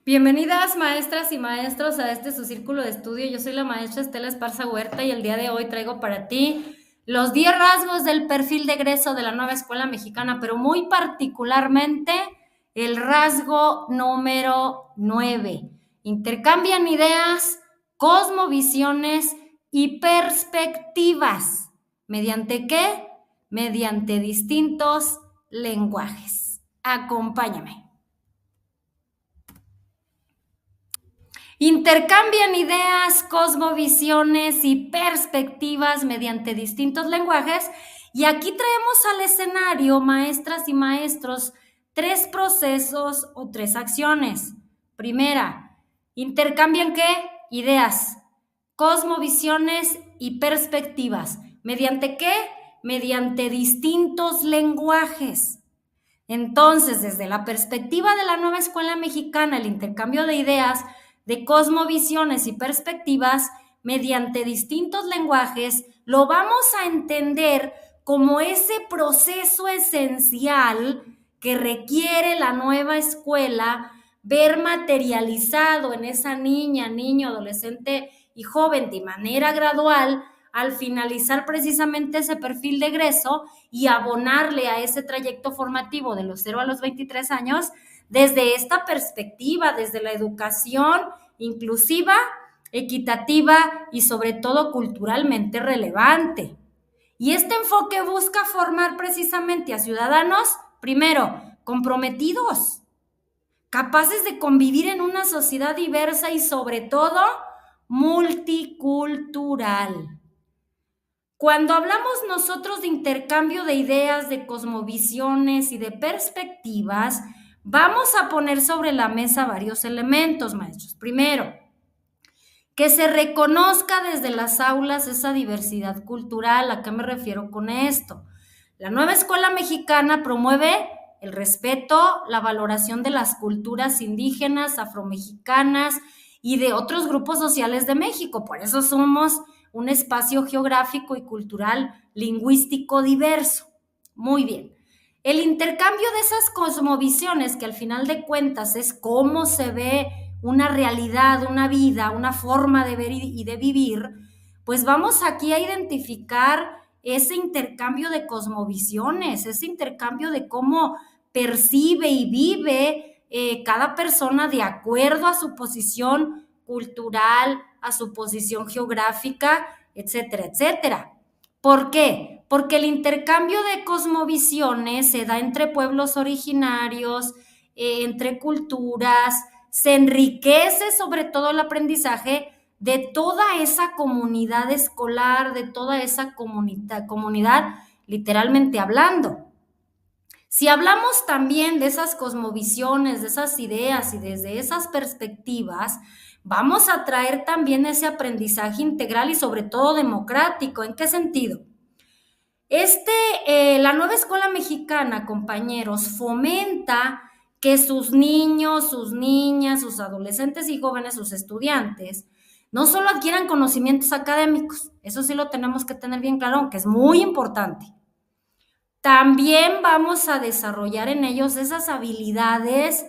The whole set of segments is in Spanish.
Bienvenidas maestras y maestros a este su círculo de estudio. Yo soy la maestra Estela Esparza Huerta y el día de hoy traigo para ti los 10 rasgos del perfil de egreso de la nueva escuela mexicana, pero muy particularmente el rasgo número 9. Intercambian ideas, cosmovisiones y perspectivas. ¿Mediante qué? Mediante distintos lenguajes. Acompáñame. Intercambian ideas, cosmovisiones y perspectivas mediante distintos lenguajes. Y aquí traemos al escenario, maestras y maestros, 3 procesos o 3 acciones. Primera, intercambian ¿qué? Ideas, cosmovisiones y perspectivas. ¿Mediante qué? Mediante distintos lenguajes. Entonces, desde la perspectiva de la nueva escuela mexicana, el intercambio de ideas, de cosmovisiones y perspectivas mediante distintos lenguajes, lo vamos a entender como ese proceso esencial que requiere la nueva escuela ver materializado en esa niña, niño, adolescente y joven de manera gradual al finalizar precisamente ese perfil de egreso y abonarle a ese trayecto formativo de los 0 a los 23 años desde esta perspectiva, desde la educación inclusiva, equitativa y sobre todo culturalmente relevante. Y este enfoque busca formar precisamente a ciudadanos, primero, comprometidos, capaces de convivir en una sociedad diversa y sobre todo multicultural. Cuando hablamos nosotros de intercambio de ideas, de cosmovisiones y de perspectivas, vamos a poner sobre la mesa varios elementos, maestros. Primero, que se reconozca desde las aulas esa diversidad cultural. ¿A qué me refiero con esto? La nueva escuela mexicana promueve el respeto, la valoración de las culturas indígenas, afromexicanas y de otros grupos sociales de México. Por eso somos un espacio geográfico y cultural lingüístico diverso. Muy bien. El intercambio de esas cosmovisiones, que al final de cuentas es cómo se ve una realidad, una vida, una forma de ver y de vivir, pues vamos aquí a identificar ese intercambio de cosmovisiones, ese intercambio de cómo percibe y vive cada persona de acuerdo a su posición cultural, a su posición geográfica, etcétera, etcétera. ¿Por qué? Porque el intercambio de cosmovisiones se da entre pueblos originarios, entre culturas, se enriquece sobre todo el aprendizaje de toda esa comunidad escolar, de toda esa comunidad literalmente hablando. Si hablamos también de esas cosmovisiones, de esas ideas y desde esas perspectivas, vamos a traer también ese aprendizaje integral y sobre todo democrático. ¿En qué sentido? La nueva escuela mexicana, compañeros, fomenta que sus niños, sus niñas, sus adolescentes y jóvenes, sus estudiantes, no solo adquieran conocimientos académicos, eso sí lo tenemos que tener bien claro, aunque es muy importante. También vamos a desarrollar en ellos esas habilidades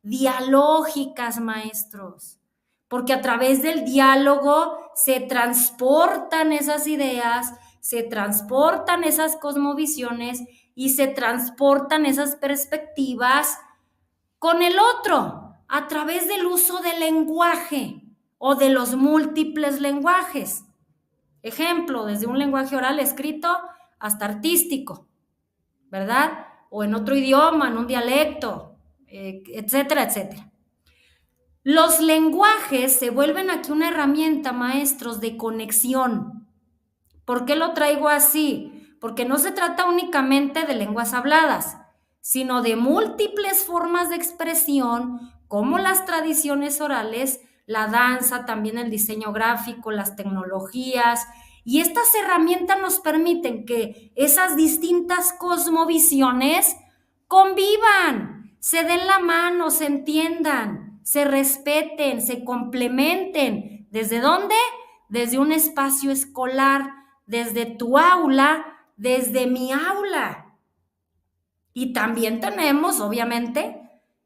dialógicas, maestros, porque a través del diálogo se transportan esas ideas, se transportan esas cosmovisiones y se transportan esas perspectivas con el otro a través del uso del lenguaje o de los múltiples lenguajes. Ejemplo, desde un lenguaje oral escrito hasta artístico, ¿verdad? O en otro idioma, en un dialecto, etcétera, etcétera. Los lenguajes se vuelven aquí una herramienta, maestros, de conexión. ¿Por qué lo traigo así? Porque no se trata únicamente de lenguas habladas, sino de múltiples formas de expresión, como las tradiciones orales, la danza, también el diseño gráfico, las tecnologías. Y estas herramientas nos permiten que esas distintas cosmovisiones convivan, se den la mano, se entiendan, se respeten, se complementen. ¿Desde dónde? Desde un espacio escolar, desde tu aula, desde mi aula. Y también tenemos, obviamente,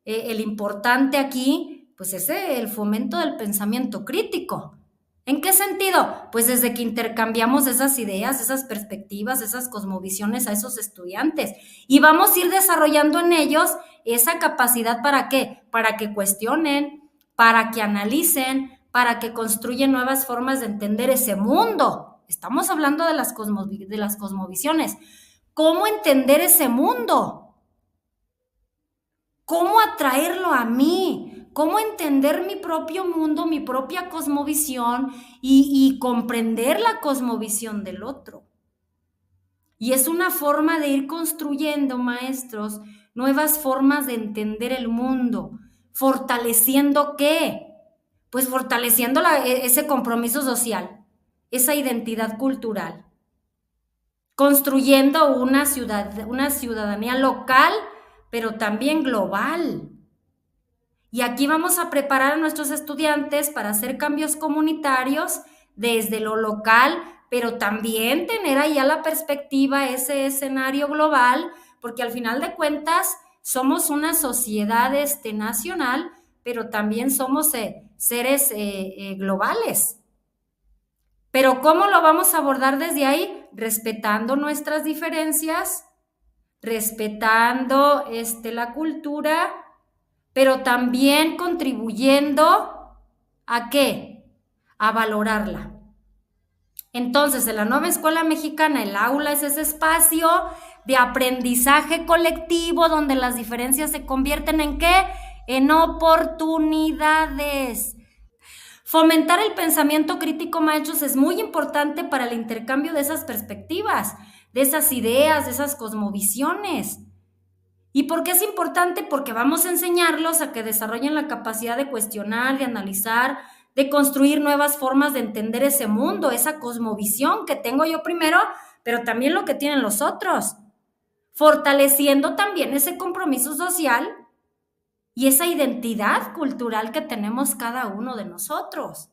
el importante aquí, Pues el fomento del pensamiento crítico. ¿En qué sentido? Pues desde que intercambiamos esas ideas, esas perspectivas, esas cosmovisiones a esos estudiantes y vamos a ir desarrollando en ellos esa capacidad ¿para qué? Para que cuestionen, para que analicen, para que construyan nuevas formas de entender ese mundo. Estamos hablando de las cosmovisiones. ¿Cómo entender ese mundo? ¿Cómo atraerlo a mí? ¿Cómo entender mi propio mundo, mi propia cosmovisión y comprender la cosmovisión del otro? Y es una forma de ir construyendo, maestros, nuevas formas de entender el mundo. ¿Fortaleciendo qué? Pues fortaleciendo ese compromiso social, esa identidad cultural. Construyendo una ciudadanía local, pero también global. Y aquí vamos a preparar a nuestros estudiantes para hacer cambios comunitarios desde lo local, pero también tener allá la perspectiva, ese escenario global, porque al final de cuentas somos una sociedad nacional, pero también somos seres globales. Pero ¿cómo lo vamos a abordar desde ahí? Respetando nuestras diferencias, respetando la cultura, pero también contribuyendo ¿a qué? A valorarla. Entonces, en la nueva escuela mexicana, el aula es ese espacio de aprendizaje colectivo donde las diferencias se convierten ¿en qué? En oportunidades. Fomentar el pensamiento crítico, maestros, es muy importante para el intercambio de esas perspectivas, de esas ideas, de esas cosmovisiones. ¿Y por qué es importante? Porque vamos a enseñarlos a que desarrollen la capacidad de cuestionar, de analizar, de construir nuevas formas de entender ese mundo, esa cosmovisión que tengo yo primero, pero también lo que tienen los otros, fortaleciendo también ese compromiso social y esa identidad cultural que tenemos cada uno de nosotros.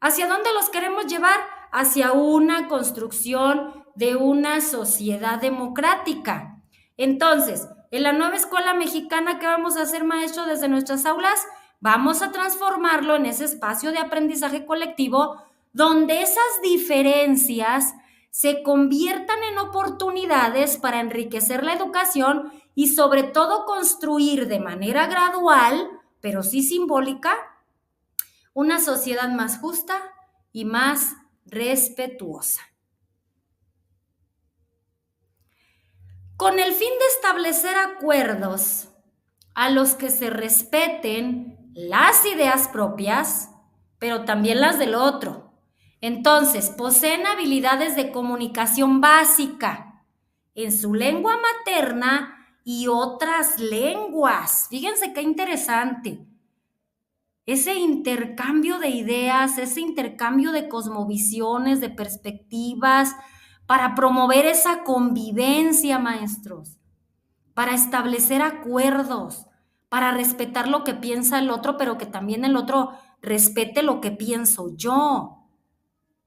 ¿Hacia dónde los queremos llevar? Hacia una construcción de una sociedad democrática. Entonces, en la nueva escuela mexicana, ¿qué vamos a hacer, maestro, desde nuestras aulas? Vamos a transformarlo en ese espacio de aprendizaje colectivo donde esas diferencias se conviertan en oportunidades para enriquecer la educación y sobre todo construir de manera gradual, pero sí simbólica, una sociedad más justa y más respetuosa. Con el fin de establecer acuerdos a los que se respeten las ideas propias, pero también las del otro. Entonces, poseen habilidades de comunicación básica en su lengua materna y otras lenguas. Fíjense qué interesante. Ese intercambio de ideas, ese intercambio de cosmovisiones, de perspectivas, para promover esa convivencia, maestros, para establecer acuerdos, para respetar lo que piensa el otro, pero que también el otro respete lo que pienso yo.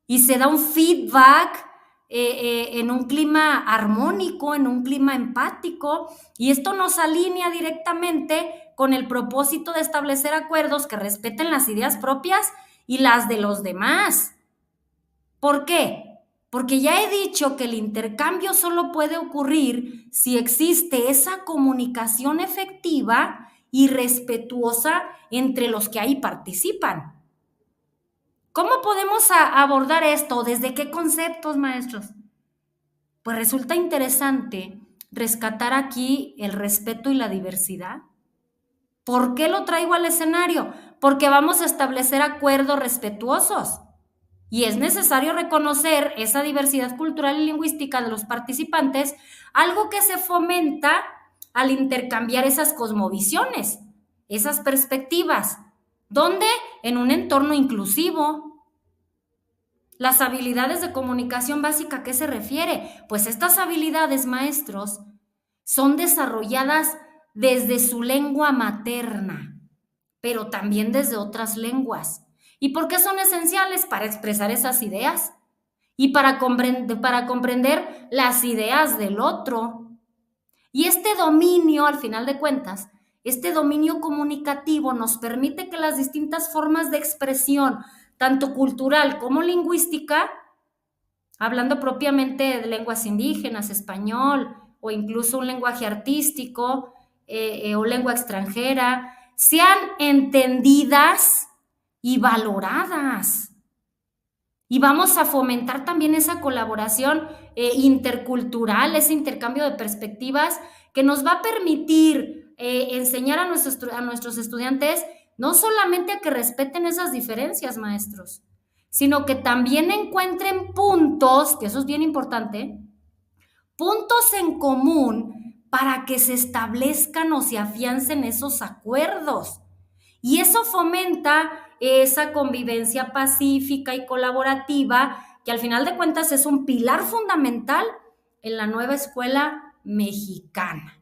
Y se da un feedback en un clima armónico, en un clima empático, y esto nos alinea directamente con el propósito de establecer acuerdos que respeten las ideas propias y las de los demás. ¿Por qué? Porque ya he dicho que el intercambio solo puede ocurrir si existe esa comunicación efectiva y respetuosa entre los que ahí participan. ¿Cómo podemos abordar esto? ¿Desde qué conceptos, maestros? Pues resulta interesante rescatar aquí el respeto y la diversidad. ¿Por qué lo traigo al escenario? Porque vamos a establecer acuerdos respetuosos. Y es necesario reconocer esa diversidad cultural y lingüística de los participantes, algo que se fomenta al intercambiar esas cosmovisiones, esas perspectivas. ¿Dónde? En un entorno inclusivo. Las habilidades de comunicación básica, ¿a qué se refiere? Pues estas habilidades, maestros, son desarrolladas desde su lengua materna, pero también desde otras lenguas. ¿Y por qué son esenciales? Para expresar esas ideas y para comprender las ideas del otro. Y este dominio, al final de cuentas, Este dominio comunicativo nos permite que las distintas formas de expresión, tanto cultural como lingüística, hablando propiamente de lenguas indígenas, español o incluso un lenguaje artístico o lengua extranjera, sean entendidas y valoradas. Y vamos a fomentar también esa colaboración intercultural, ese intercambio de perspectivas que nos va a permitir enseñar a nuestros estudiantes no solamente a que respeten esas diferencias, maestros, sino que también encuentren puntos, que eso es bien importante, puntos en común para que se establezcan o se afiancen esos acuerdos. Y eso fomenta esa convivencia pacífica y colaborativa, que al final de cuentas es un pilar fundamental en la nueva escuela mexicana.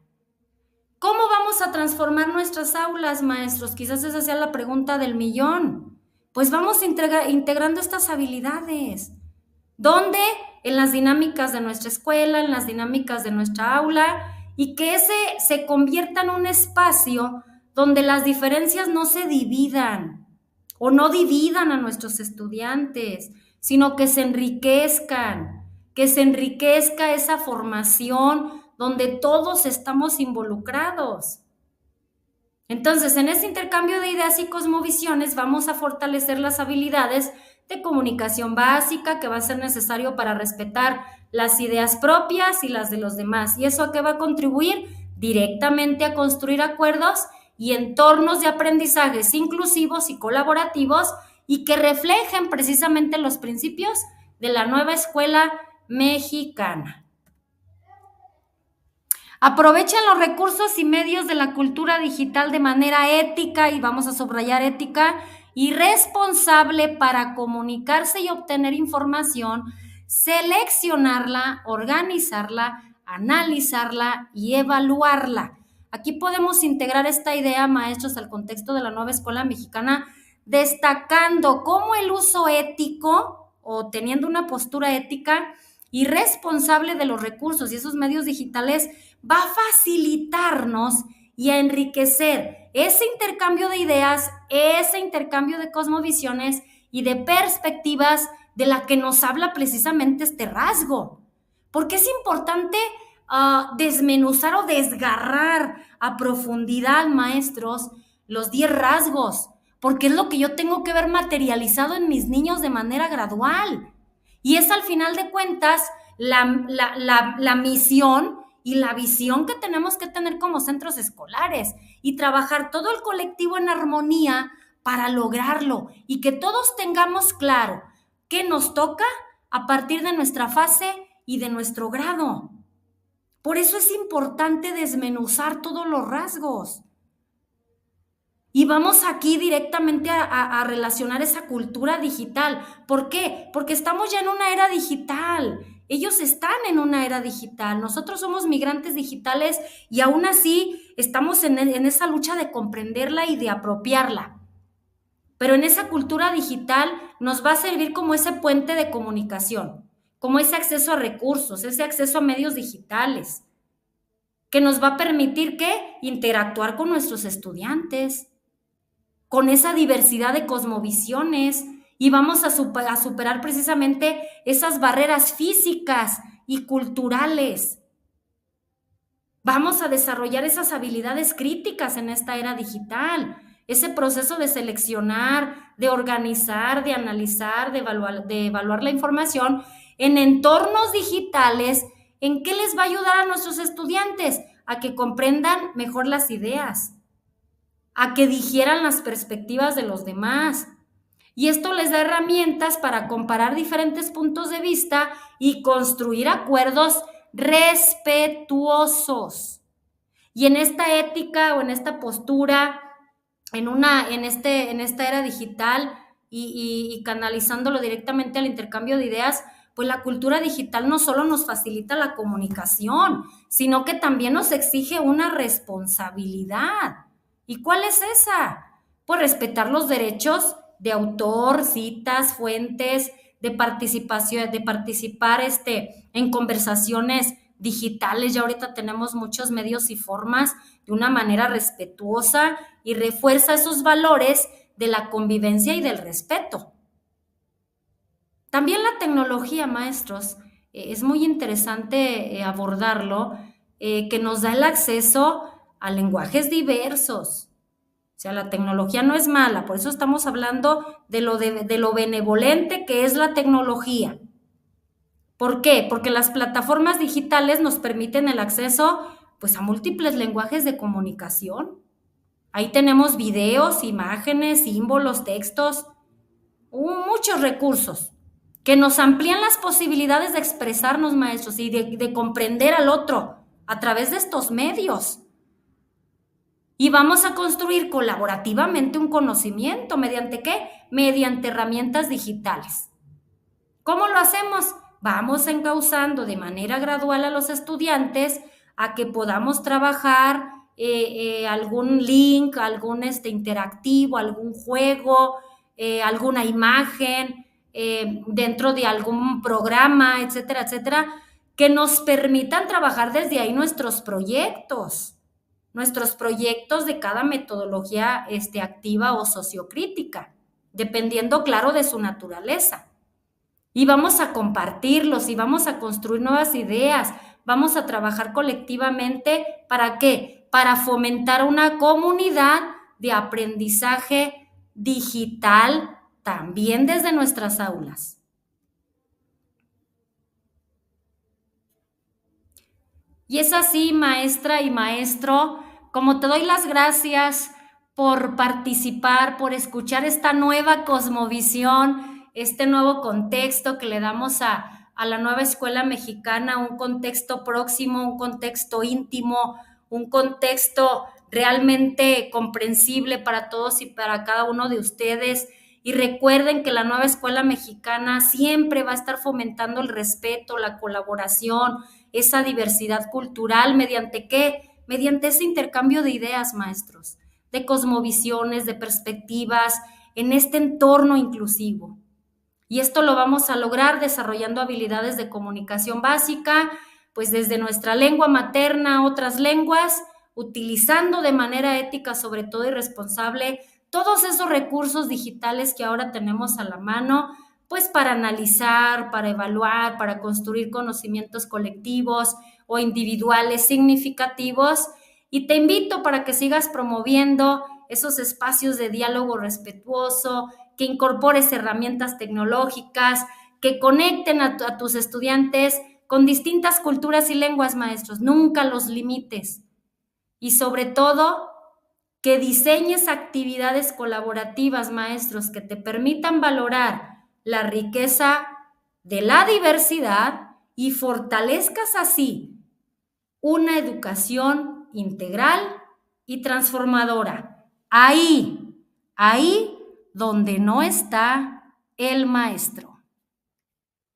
¿Cómo vamos a transformar nuestras aulas, maestros? Quizás esa sea la pregunta del millón. Pues vamos integrando estas habilidades. ¿Dónde? En las dinámicas de nuestra escuela, en las dinámicas de nuestra aula, y que ese se convierta en un espacio donde las diferencias no se dividan o no dividan a nuestros estudiantes, sino que se enriquezcan, que se enriquezca esa formación donde todos estamos involucrados. Entonces, en ese intercambio de ideas y cosmovisiones vamos a fortalecer las habilidades de comunicación básica que va a ser necesario para respetar las ideas propias y las de los demás. ¿Y eso a qué va a contribuir? Directamente a construir acuerdos y entornos de aprendizajes inclusivos y colaborativos y que reflejen precisamente los principios de la nueva escuela mexicana. Aprovechen los recursos y medios de la cultura digital de manera ética, y vamos a subrayar ética, y responsable para comunicarse y obtener información, seleccionarla, organizarla, analizarla y evaluarla. Aquí podemos integrar esta idea, maestros, al contexto de la nueva escuela mexicana, destacando cómo el uso ético o teniendo una postura ética y responsable de los recursos y esos medios digitales va a facilitarnos y a enriquecer ese intercambio de ideas, ese intercambio de cosmovisiones y de perspectivas de la que nos habla precisamente este rasgo. Porque es importante desmenuzar o desgarrar a profundidad, maestros, los 10 rasgos, porque es lo que yo tengo que ver materializado en mis niños de manera gradual. Y es al final de cuentas la misión y la visión que tenemos que tener como centros escolares y trabajar todo el colectivo en armonía para lograrlo y que todos tengamos claro qué nos toca a partir de nuestra fase y de nuestro grado. Por eso es importante desmenuzar todos los rasgos. Y vamos aquí directamente a relacionar esa cultura digital. ¿Por qué? Porque estamos ya en una era digital. Ellos están en una era digital. Nosotros somos migrantes digitales y aún así estamos en esa lucha de comprenderla y de apropiarla. Pero en esa cultura digital nos va a servir como ese puente de comunicación, como ese acceso a recursos, ese acceso a medios digitales, que nos va a permitir ¿qué? Interactuar con nuestros estudiantes, con esa diversidad de cosmovisiones, y vamos a superar precisamente esas barreras físicas y culturales. Vamos a desarrollar esas habilidades críticas en esta era digital, ese proceso de seleccionar, de organizar, de analizar, de evaluar la información en entornos digitales. ¿En qué les va a ayudar a nuestros estudiantes? A que comprendan mejor las ideas, a que digieran las perspectivas de los demás. Y esto les da herramientas para comparar diferentes puntos de vista y construir acuerdos respetuosos. Y en esta ética o en esta postura, en esta era digital y canalizándolo directamente al intercambio de ideas, pues la cultura digital no solo nos facilita la comunicación, sino que también nos exige una responsabilidad. ¿Y cuál es esa? Pues respetar los derechos de autor, citas, fuentes, de participar en conversaciones digitales, ya ahorita tenemos muchos medios y formas de una manera respetuosa y refuerza esos valores de la convivencia y del respeto. También la tecnología, maestros, es muy interesante abordarlo, que nos da el acceso a lenguajes diversos. O sea, la tecnología no es mala, por eso estamos hablando de lo benevolente que es la tecnología. ¿Por qué? Porque las plataformas digitales nos permiten el acceso, pues, a múltiples lenguajes de comunicación. Ahí tenemos videos, imágenes, símbolos, textos, muchos recursos que nos amplían las posibilidades de expresarnos, maestros, y de comprender al otro a través de estos medios. Y vamos a construir colaborativamente un conocimiento. ¿Mediante qué? Mediante herramientas digitales. ¿Cómo lo hacemos? Vamos encauzando de manera gradual a los estudiantes a que podamos trabajar algún link, algún interactivo, algún juego, alguna imagen dentro de algún programa, etcétera, etcétera, que nos permitan trabajar desde ahí nuestros proyectos de cada metodología activa o sociocrítica, dependiendo, claro, de su naturaleza. Y vamos a compartirlos y vamos a construir nuevas ideas, vamos a trabajar colectivamente. ¿Para qué? Para fomentar una comunidad de aprendizaje digital también desde nuestras aulas. Y es así, maestra y maestro, como te doy las gracias por participar, por escuchar esta nueva cosmovisión, este nuevo contexto que le damos a la nueva escuela mexicana, un contexto próximo, un contexto íntimo, un contexto realmente comprensible para todos y para cada uno de ustedes. Y recuerden que la nueva escuela mexicana siempre va a estar fomentando el respeto, la colaboración, esa diversidad cultural. ¿Mediante qué? Mediante ese intercambio de ideas, maestros, de cosmovisiones, de perspectivas, en este entorno inclusivo. Y esto lo vamos a lograr desarrollando habilidades de comunicación básica, pues desde nuestra lengua materna, otras lenguas, utilizando de manera ética, sobre todo, y responsable todos esos recursos digitales que ahora tenemos a la mano, pues para analizar, para evaluar, para construir conocimientos colectivos o individuales significativos. Y te invito para que sigas promoviendo esos espacios de diálogo respetuoso, que incorpores herramientas tecnológicas, que conecten a tus estudiantes con distintas culturas y lenguas, maestros. Nunca los limites. Y sobre todo, que diseñes actividades colaborativas, maestros, que te permitan valorar la riqueza de la diversidad y fortalezcas así una educación integral y transformadora. Ahí donde no está el maestro.